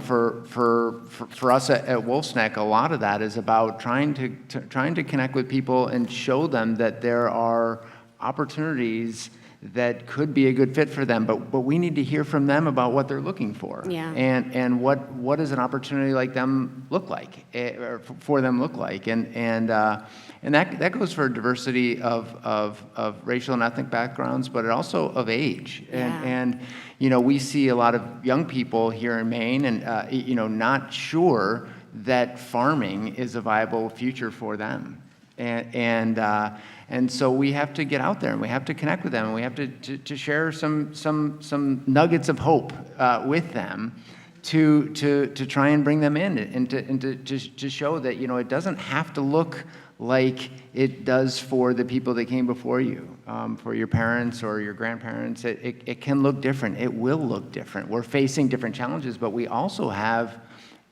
[SPEAKER 4] for us at Wolfe's Neck, a lot of that is about trying to connect with people and show them that there are opportunities that could be a good fit for them, but we need to hear from them about what they're looking for.
[SPEAKER 1] Yeah.
[SPEAKER 4] And what does an opportunity like them look like, or for them look like, and that goes for a diversity of racial and ethnic backgrounds, but it also of age.
[SPEAKER 1] Yeah.
[SPEAKER 4] And we see a lot of young people here in Maine, and not sure that farming is a viable future for them. And so we have to get out there and we have to connect with them and we have to share some nuggets of hope with them to try and bring them in and to show that it doesn't have to look like it does for the people that came before you, for your parents or your grandparents. It can look different. It will look different. We're facing different challenges, but we also have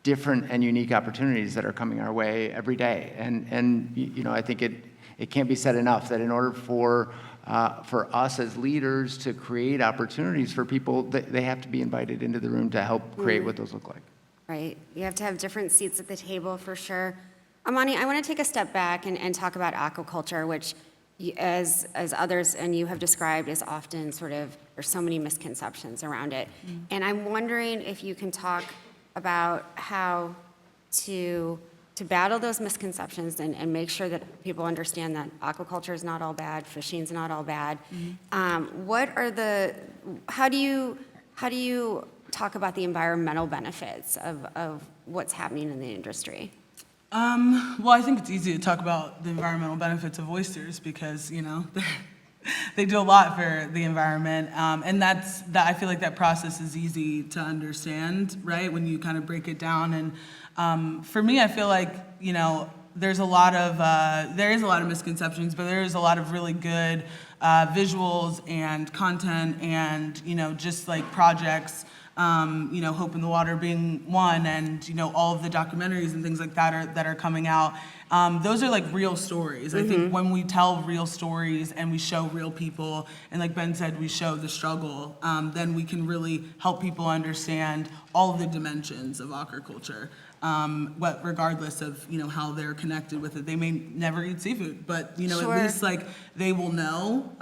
[SPEAKER 4] different and unique opportunities that are coming our way every day. And I think it can't be said enough that in order for us as leaders to create opportunities for people, they have to be invited into the room to help create what those look like.
[SPEAKER 1] Right. You have to have different seats at the table for sure. Imani, I want to take a step back and talk about aquaculture, which as others and you have described is often there's so many misconceptions around it. And I'm wondering if you can talk about how to battle those misconceptions and make sure that people understand that aquaculture is not all bad, fishing is not all bad. How do you talk about the environmental benefits of what's happening in the industry?
[SPEAKER 2] Well, I think it's easy to talk about the environmental benefits of oysters because, they do a lot for the environment. And I feel like that process is easy to understand, right? When you kind of break it down. And for me, I feel like, there is a lot of misconceptions, but there is a lot of really good visuals and content and, just like projects, Hope in the Water being one, and all of the documentaries and things like that are coming out. Those are like real stories. I think when we tell real stories and we show real people, and like Ben said, we show the struggle, then we can really help people understand all of the dimensions of aquaculture. Regardless of how they're connected with it, they may never eat seafood, but
[SPEAKER 1] Sure.
[SPEAKER 2] At least like they will know,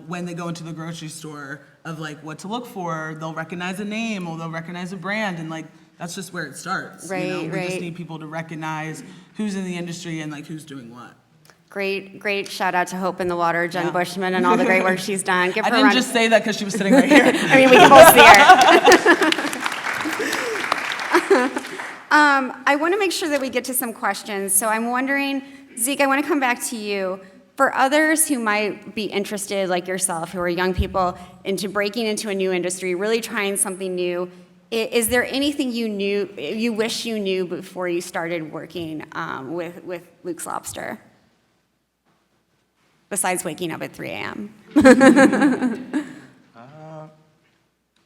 [SPEAKER 2] when they go into the grocery store of like what to look for. They'll recognize a name or they'll recognize a brand, and like that's just where it starts.
[SPEAKER 1] Right,
[SPEAKER 2] We just
[SPEAKER 1] right.
[SPEAKER 2] need people to recognize who's in the industry and like who's doing what.
[SPEAKER 1] Great shout out to Hope in the Water, Jen
[SPEAKER 2] Yeah.
[SPEAKER 1] Bushman, and all the great work she's done. Give
[SPEAKER 2] I
[SPEAKER 1] her a
[SPEAKER 2] didn't
[SPEAKER 1] round.
[SPEAKER 2] just say that because she was sitting right here.
[SPEAKER 1] I mean, we can both see her. I want to make sure that we get to some questions. So I'm wondering, Zeke, I want to come back to you. For others who might be interested, like yourself, who are young people, into breaking into a new industry, really trying something new, is there anything you wish you knew before you started working with Luke's Lobster? Besides waking up at 3 a.m.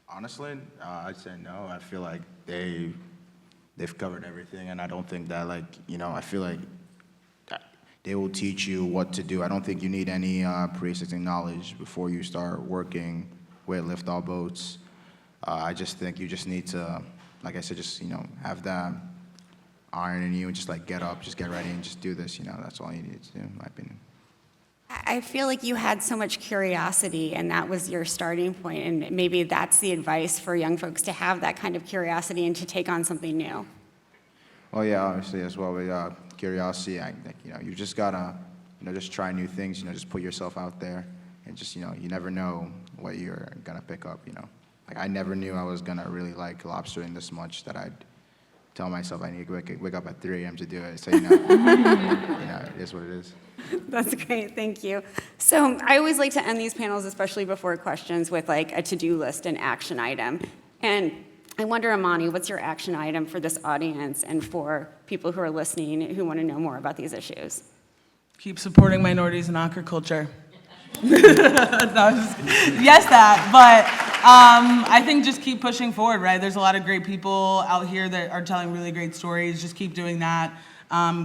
[SPEAKER 5] Honestly, I'd say no. I feel like they've covered everything, and I don't think that I feel like they will teach you what to do. I don't think you need any pre-existing knowledge before you start working with lift-all boats. I just think you just need to, like I said, just have that iron in you and just like get up, just get ready and just do this. That's all you need to do, in my opinion.
[SPEAKER 1] I feel like you had so much curiosity, and that was your starting point, and maybe that's the advice for young folks, to have that kind of curiosity and to take on something new.
[SPEAKER 5] Oh yeah, obviously as well with curiosity, I think, you just gotta, just try new things, just put yourself out there, and just, you never know what you're gonna pick up, Like I never knew I was gonna really like lobstering this much that I'd tell myself I need to wake up at 3 a.m. to do it. So, it is what it is.
[SPEAKER 1] That's great, thank you. So I always like to end these panels, especially before questions, with like a to-do list and action item. And I wonder, Imani, what's your action item for this audience and for people who are listening who want to know more about these issues?
[SPEAKER 2] Keep supporting minorities in aquaculture. No, yes, that, but I think just keep pushing forward, right? There's a lot of great people out here that are telling really great stories. Just keep doing that.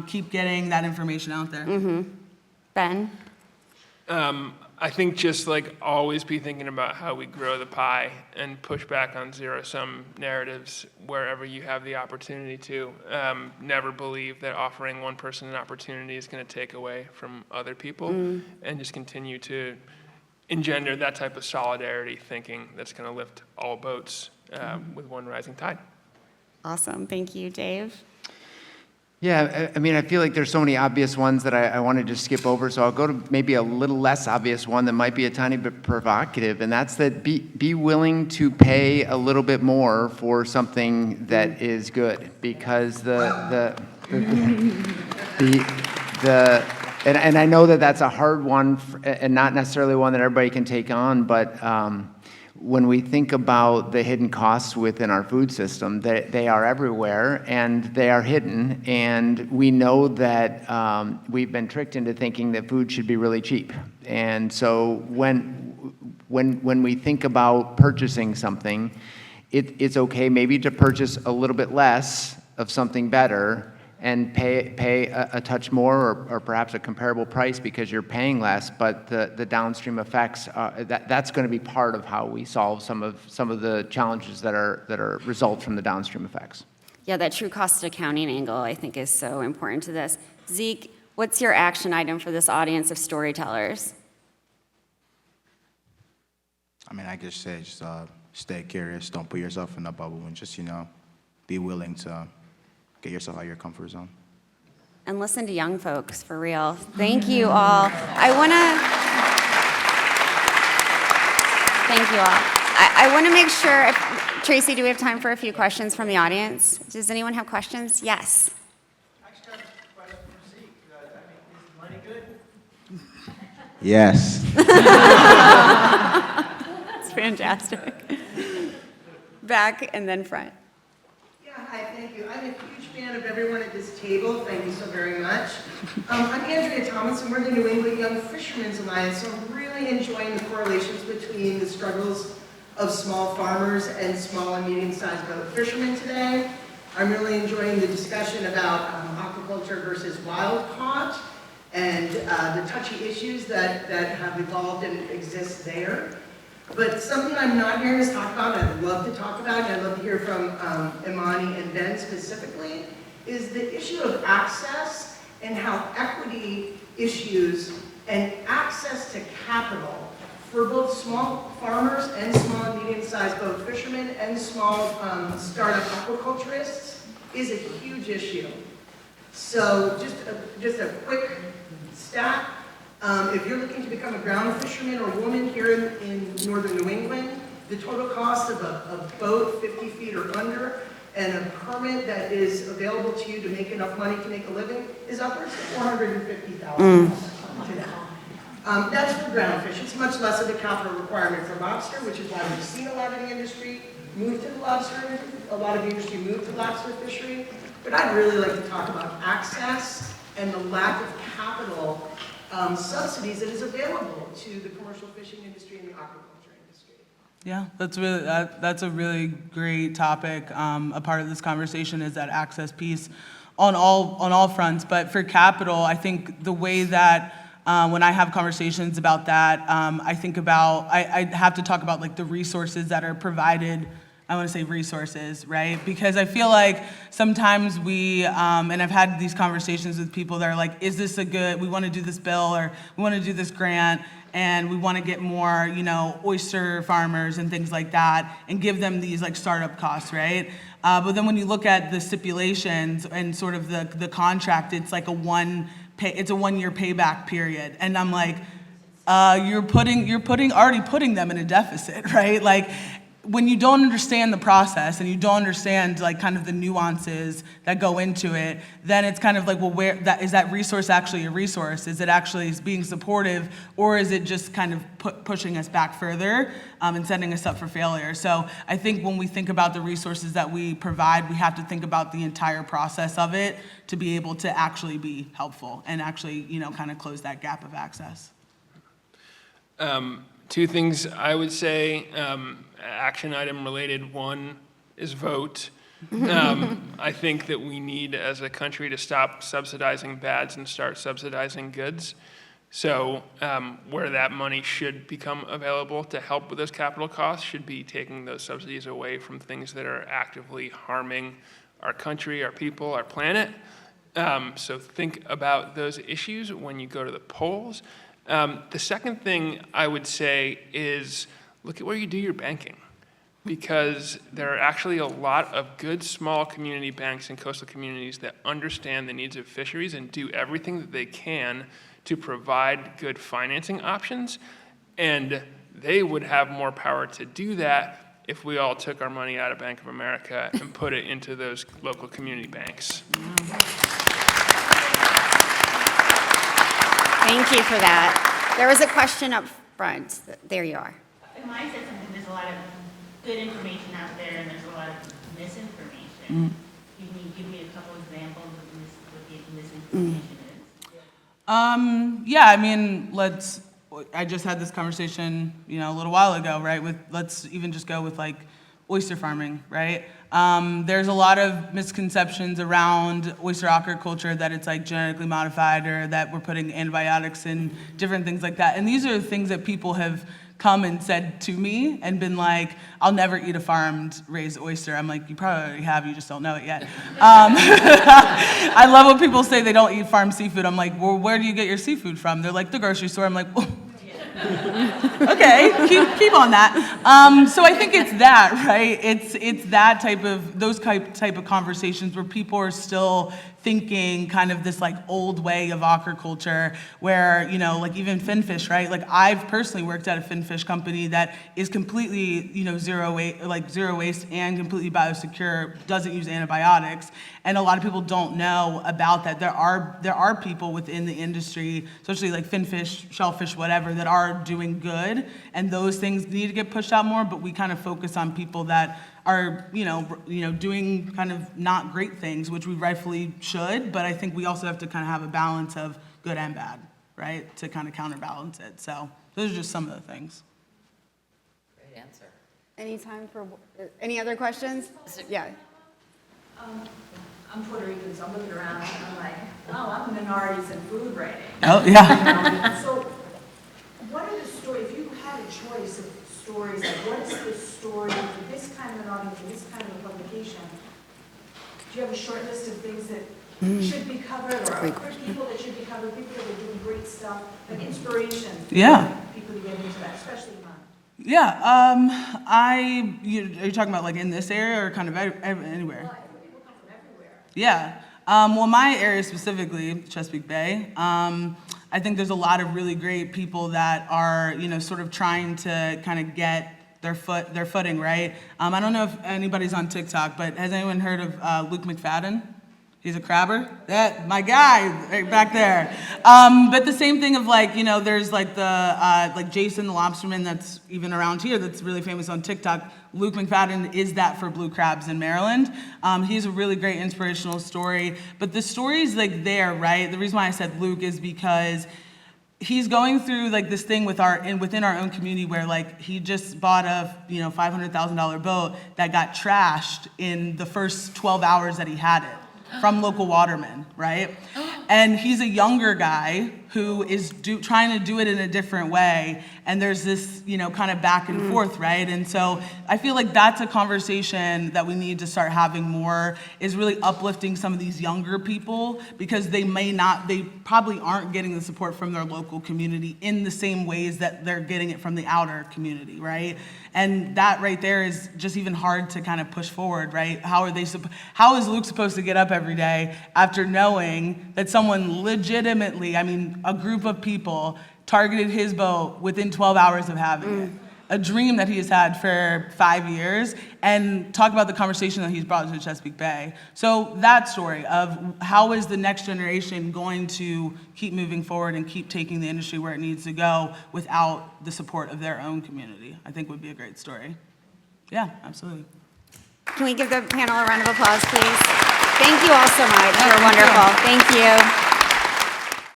[SPEAKER 2] Keep getting that information out there.
[SPEAKER 1] Mm-hmm. Ben?
[SPEAKER 3] I think just like always be thinking about how we grow the pie and push back on zero-sum narratives wherever you have the opportunity to. Never believe that offering one person an opportunity is going to take away from other people, and just continue to engender that type of solidarity thinking that's going to lift all boats with one rising tide.
[SPEAKER 1] Awesome, thank you. Dave?
[SPEAKER 4] Yeah, I mean, I feel like there's so many obvious ones that I want to just skip over, so I'll go to maybe a little less obvious one that might be a tiny bit provocative, and that's that be willing to pay a little bit more for something that is good, because and I know that that's a hard one and not necessarily one that everybody can take on, but when we think about the hidden costs within our food system, they are everywhere and they are hidden, and we know that we've been tricked into thinking that food should be really cheap. And so when we think about purchasing something, it's okay maybe to purchase a little bit less of something better and pay a touch more or perhaps a comparable price because you're paying less, but the downstream effects, that's going to be part of how we solve some of the challenges that are result from the downstream effects.
[SPEAKER 1] Yeah, that true cost accounting angle, I think, is so important to this. Zeke, what's your action item for this audience of storytellers?
[SPEAKER 5] I mean, I just say, stay curious, don't put yourself in a bubble, and just, be willing to get yourself out of your comfort zone.
[SPEAKER 1] And listen to young folks, for real. Thank you all. Thank you all. I want to make sure, Tracy, do we have time for a few questions from the audience? Does anyone have questions? Yes.
[SPEAKER 6] I just have a question for Zeke. Is money good?
[SPEAKER 5] Yes.
[SPEAKER 1] It's fantastic. Back and then front.
[SPEAKER 6] Yeah, hi, thank you. I'm a huge fan of everyone at this table. Thank you so very much. I'm Andrea Thomas, and we're the New England Young Fishermen's Alliance, so I'm really enjoying the correlations between the struggles of small farmers and small and medium-sized boat fishermen today. I'm really enjoying the discussion about aquaculture versus wild caught and the touchy issues that have evolved and exist there. But something I'm not hearing us talk about, and I'd love to talk about, and I'd love to hear from Imani and Ben specifically, is the issue of access and how equity issues and access to capital for both small farmers and small and medium-sized boat fishermen and small startup aquaculturists is a huge issue. So just a quick stat. If you're looking to become a ground fisherman or woman here in northern New England, the total cost of a boat 50 feet or under and a permit that is available to you to make enough money to make a living is upwards of $450,000 today. That's for ground fish. It's much less of a capital requirement for lobster, which is why we've seen a lot of the industry move to the lobster, a lot of the industry move to lobster fishery. But I'd really like to talk about access and the lack of capital subsidies that is available to the commercial fishing industry and the aquaculture industry.
[SPEAKER 2] Yeah, that's a really great topic. A part of this conversation is that access piece on all fronts. But for capital, I think the way that when I have conversations about that, I think about I have to talk about like the resources that are provided I want to say resources, right? Because I feel like sometimes we, and I've had these conversations with people that are like, is this we want to do this bill, or we want to do this grant, and we want to get more, oyster farmers and things like that, and give them these like startup costs, right? But then when you look at the stipulations and sort of the contract, it's like it's a 1 year payback period, and I'm like, you're already putting them in a deficit, right? Like, when you don't understand the process and you don't understand like kind of the nuances that go into it, then it's kind of like, well, is that resource actually a resource? Is it actually being supportive, or is it just kind of pushing us back further and setting us up for failure? So I think when we think about the resources that we provide, we have to think about the entire process of it to be able to actually be helpful and actually, kind of close that gap of access.
[SPEAKER 3] Two things I would say, action item related. One is vote. I think that we need, as a country, to stop subsidizing bads and start subsidizing goods. So where that money should become available to help with those capital costs should be taking those subsidies away from things that are actively harming our country, our people, our planet. So think about those issues when you go to the polls. The second thing I would say is look at where you do your banking, because there are actually a lot of good small community banks in coastal communities that understand the needs of fisheries and do everything that they can to provide good financing options, and they would have more power to do that if we all took our money out of Bank of America and put it into those local community banks.
[SPEAKER 1] Thank you for that. There was a question up front. There you are.
[SPEAKER 7] Imani said something, there's a lot of good information out there and there's a lot of misinformation. Can you give me a couple examples of what the misinformation is?
[SPEAKER 2] Yeah, I mean, I just had this conversation, a little while ago, right? Let's even just go with like oyster farming, right? There's a lot of misconceptions around oyster aquaculture, that it's like genetically modified, or that we're putting antibiotics in different things like that. And these are the things that people have come and said to me and been like, I'll never eat a farmed raised oyster. I'm like, you probably already have, you just don't know it yet. I love when people say they don't eat farmed seafood. I'm like, well, where do you get your seafood from? They're like, the grocery store. I'm like, well, okay, keep on that. So I think it's that, right? It's that those type of conversations where people are still thinking kind of this like old way of aquaculture, where like even finfish, right? Like I've personally worked at a finfish company that is completely zero waste and completely biosecure, doesn't use antibiotics, and a lot of people don't know about that. There are people within the industry, especially like finfish, shellfish, whatever, that are doing good, and those things need to get pushed out more. But we kind of focus on people that are doing kind of not great things, which we rightfully should, but I think we also have to kind of have a balance of good and bad, right, to kind of counterbalance it. So those are just some of the things.
[SPEAKER 8] Great answer.
[SPEAKER 1] Any time for any other questions? Yeah.
[SPEAKER 9] I'm Puerto Rican, so I'm looking around and I'm like, oh, I'm minorities in food writing.
[SPEAKER 2] Oh, yeah.
[SPEAKER 9] So what are the stories, if you had a choice of stories, like what is the story for this kind of an audience, for this kind of a publication? Do you have a short list of things that should be covered, or people that should be covered, people that are doing great stuff, like inspiration for people to get into that, especially mine?
[SPEAKER 2] Yeah. Are you talking about like in this area or kind of anywhere?
[SPEAKER 9] Well, people come from everywhere.
[SPEAKER 2] Yeah. Well, my area specifically, Chesapeake Bay, I think there's a lot of really great people that are, sort of trying to kind of get their footing, right? I don't know if anybody's on TikTok, but has anyone heard of Luke McFadden? He's a crabber. That my guy right back there. But the same thing of like, there's like the like Jason the lobsterman that's even around here that's really famous on TikTok. Luke McFadden is that for blue crabs in Maryland. He's a really great inspirational story. But the story's like there, right? The reason why I said Luke is because he's going through like this thing within our own community where like he just bought a $500,000 boat that got trashed in the first 12 hours that he had it from local watermen, right? And he's a younger guy who is trying to do it in a different way, and there's this, kind of back and forth, right? And so I feel like that's a conversation that we need to start having more, is really uplifting some of these younger people, because they probably aren't getting the support from their local community in the same ways that they're getting it from the outer community, right? And that right there is just even hard to kind of push forward, right? How is Luke supposed to get up every day after knowing that someone legitimately, a group of people targeted his boat within 12 hours of having it? A dream that he has had for 5 years, and talk about the conversation that he's brought to Chesapeake Bay. So that story of how is the next generation going to keep moving forward and keep taking the industry where it needs to go without the support of their own community, I think would be a great story. Yeah, absolutely.
[SPEAKER 1] Can we give the panel a round of applause, please? Thank you all so much. You're wonderful. Thank you.